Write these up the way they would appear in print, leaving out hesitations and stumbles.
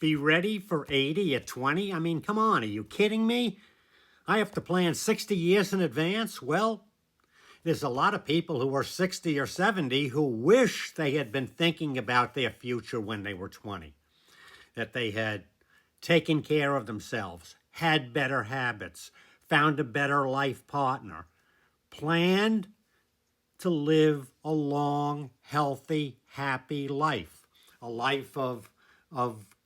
Be ready for 80 at 20? I mean, come on, are you kidding me? I have to plan 60 years in advance? Well, there's a lot of people who are 60 or 70 who wish they had been thinking about their future when they were 20, that they had taken care of themselves, had better habits, found a better life partner, planned to live a long, healthy, happy life, a life of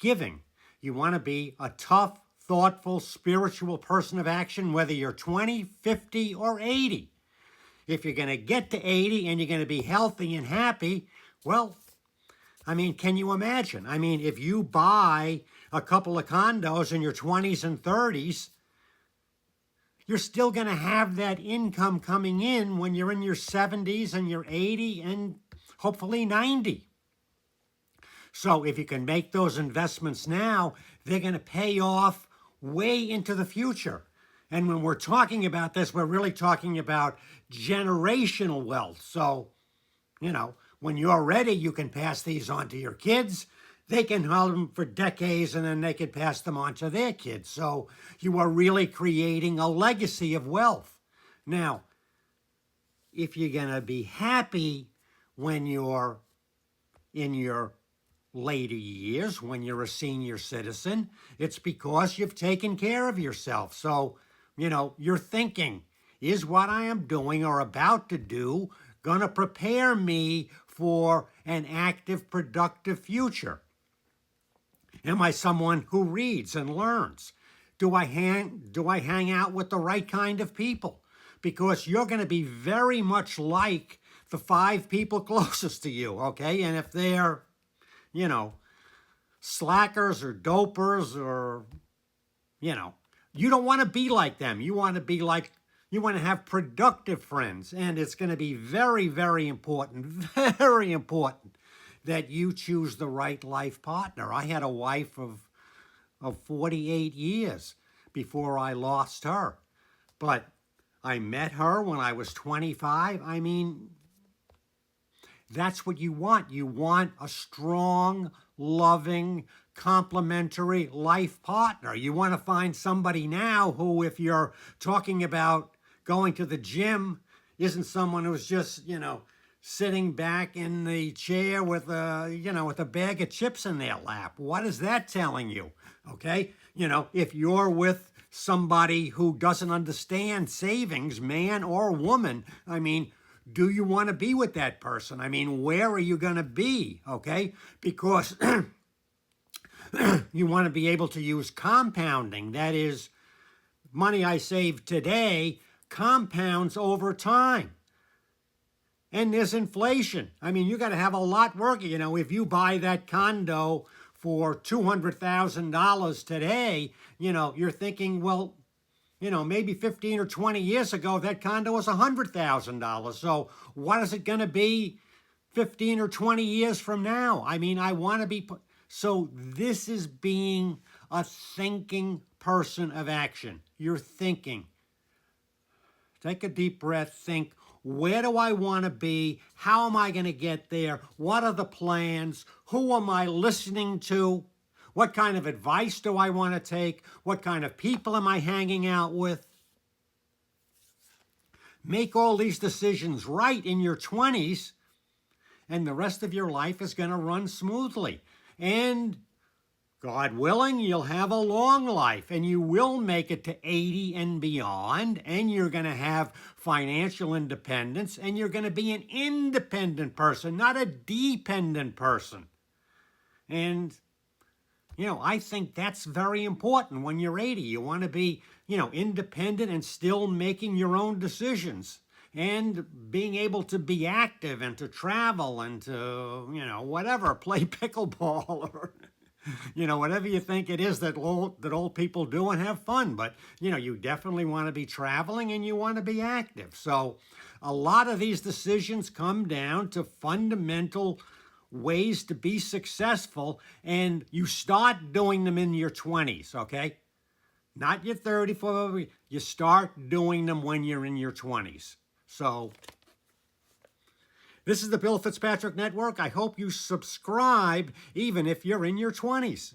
giving. You want to be a tough, thoughtful, spiritual person of action, whether you're 20, 50, or 80. If you're going to get to 80 and you're going to be healthy and happy, well, I mean, can you imagine? I mean, if you buy a couple of condos in your 20s and 30s, you're still going to have that income coming in when you're in your 70s and you're 80 and hopefully 90. So if you can make those investments now, they're going to pay off way into the future. And when we're talking about this, we're really talking about generational wealth. So, when you're ready, you can pass these on to your kids. They can hold them for decades, and then they can pass them on to their kids. So you are really creating a legacy of wealth. Now, if you're going to be happy when you're in your later years, when you're a senior citizen, it's because you've taken care of yourself. So, you're thinking, is what I am doing or about to do going to prepare me for an active, productive future? Am I someone who reads and learns? Do I hang out with the right kind of people? Because you're going to be very much like the 5 people closest to you, okay? And if they're, slackers or dopers or, you don't want to be like them. You want to have productive friends. And it's going to be very, very important that you choose the right life partner. I had a wife of 48 years before I lost her. But I met her when I was 25. I mean, that's what you want. You want a strong, loving, complementary life partner. You want to find somebody now who, if you're talking about going to the gym, isn't someone who's just, sitting back in the chair with a bag of chips in their lap. What is that telling you? Okay? If you're with somebody who doesn't understand savings, man or woman, I mean, do you want to be with that person? I mean, where are you going to be? Okay? Because you want to be able to use compounding. That is, money I save today compounds over time. And there's inflation. I mean, you got to have a lot working. If you buy that condo for $200,000 today, you're thinking, well, maybe 15 or 20 years ago, that condo was $100,000. So what is it going to be 15 or 20 years from now? I mean, I want to be... So this is being a thinking person of action. You're thinking. Take a deep breath, think, where do I want to be? How am I going to get there? What are the plans? Who am I listening to? What kind of advice do I want to take? What kind of people am I hanging out with? Make all these decisions right in your 20s, and the rest of your life is going to run smoothly. And God willing, you'll have a long life, and you will make it to 80 and beyond, and you're going to have financial independence, and you're going to be an independent person, not a dependent person. And, I think that's very important when you're 80. You want to be, independent and still making your own decisions and being able to be active and to travel and to, whatever, play pickleball or... whatever you think it is that old people do and have fun. But, you definitely want to be traveling and you want to be active. So a lot of these decisions come down to fundamental ways to be successful, and you start doing them in your 20s, okay? Not your 30s, you start doing them when you're in your 20s. So this is the Bill FitzPatrick Network. I hope you subscribe even if you're in your 20s.